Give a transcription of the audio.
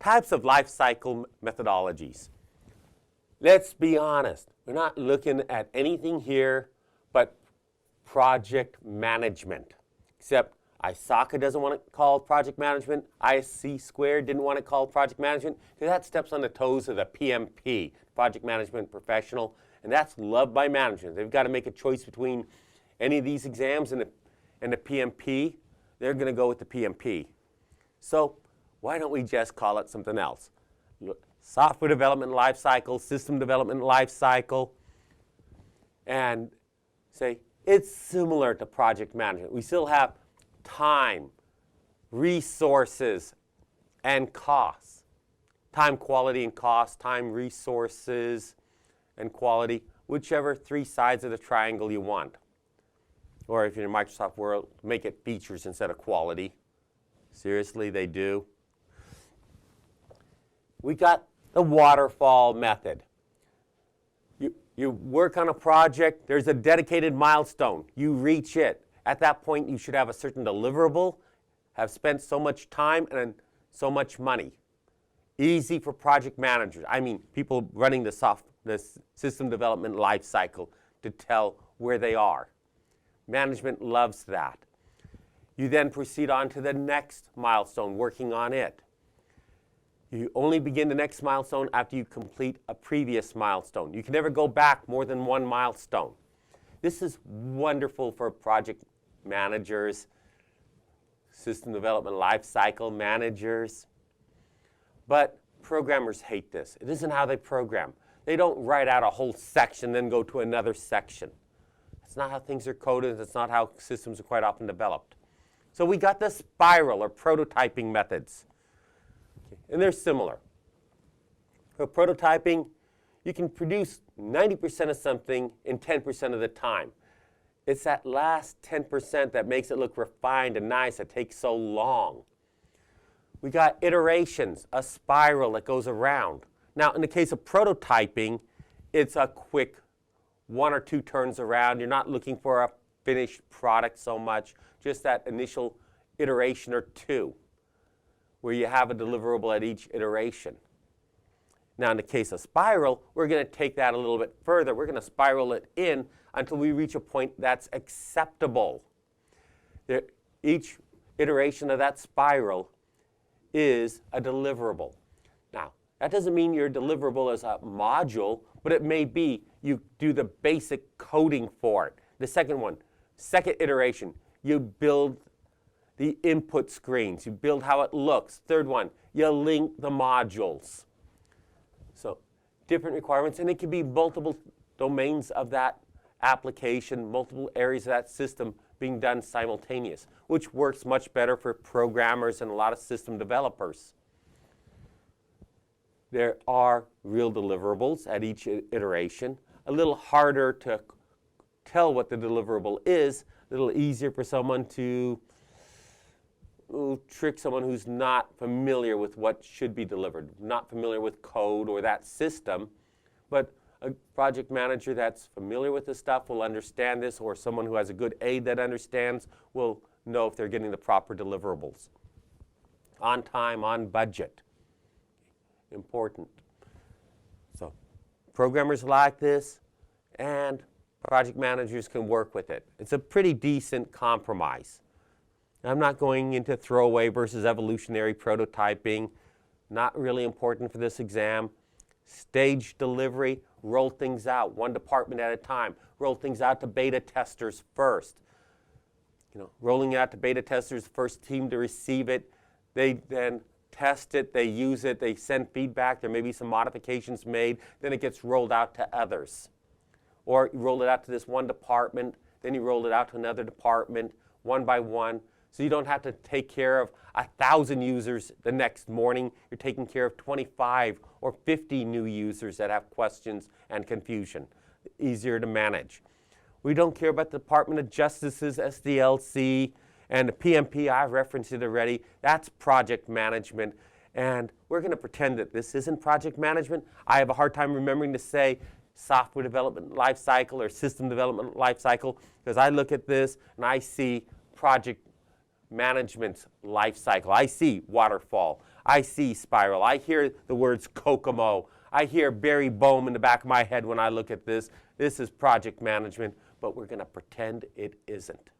Types of life cycle methodologies. Let's be honest. We're not looking at anything here but project management. Except ISACA doesn't want it called project management. ISC squared didn't want it called project management because that steps on the toes of the PMP, project management professional, and that's loved by management. They've got to make a choice between any of these exams and the PMP. They're going to go with the PMP. So why don't we just call it something else? Software development life cycle, system development life cycle, and say it's similar to project management. We still have time, resources, and costs. Time, quality, and cost. Time, resources, and quality, whichever three sides of the triangle you want. Or if you're in Microsoft world, make it features instead of quality. Seriously, they do. We got the waterfall method. You work on a project, there's a dedicated milestone. You reach it. At that point, you should have a certain deliverable, have spent so much time and so much money. Easy for project managers. I mean, people running the system development life cycle to tell where they are. Management loves that. You then proceed on to the next milestone, working on it. You only begin the next milestone after you complete a previous milestone. You can never go back more than one milestone. This is wonderful for project managers, system development lifecycle managers. But programmers hate this. It isn't how they program. They don't write out a whole section, then go to another section. That's not how things are coded. That's not how systems are quite often developed. So we got the spiral or prototyping methods. And they're similar. For prototyping, you can produce 90% of something in 10% of the time. It's that last 10% that makes it look refined and nice that takes so long. We got iterations, a spiral that goes around. Now, in the case of prototyping, it's a quick 1 or 2 turns around. You're not looking for a finished product so much, just that initial iteration or 2. Where you have a deliverable at each iteration. Now, in the case of spiral, we're going to take that a little bit further. We're going to spiral it in until we reach a point that's acceptable. Each iteration of that spiral is a deliverable. Now, that doesn't mean your deliverable is a module, but it may be you do the basic coding for it. The second one, second iteration, you build the input screens. You build how it looks. Third one, you link the modules. So different requirements, and it can be multiple domains of that application, multiple areas of that system being done simultaneous, which works much better for programmers and a lot of system developers. There are real deliverables at each iteration. A little harder to tell what the deliverable is, a little easier for someone to trick someone who's not familiar with what should be delivered, not familiar with code or that system. But a project manager that's familiar with this stuff will understand this, or someone who has a good aide that understands will know if they're getting the proper deliverables. On time, on budget. Important. So programmers like this, and project managers can work with it. It's a pretty decent compromise. I'm not going into throwaway versus evolutionary prototyping. Not really important for this exam. Stage delivery, roll things out one department at a time. Roll things out to beta testers first. Rolling out to beta testers, first team to receive it. They then test it, they use it, they send feedback. There may be some modifications made. Then it gets rolled out to others. Or you roll it out to this one department, then you roll it out to another department, one by one. So you don't have to take care of 1,000 users the next morning. You're taking care of 25 or 50 new users that have questions and confusion. Easier to manage. We don't care about the Department of Justice's SDLC and the PMP. I've referenced it already. That's project management. And we're going to pretend that this isn't project management. I have a hard time remembering to say software development lifecycle or system development lifecycle because I look at this and I see project management's life cycle. I see waterfall. I see spiral. I hear the words Kokomo. I hear Barry Boehm in the back of my head when I look at this. This is project management, but we're going to pretend it isn't.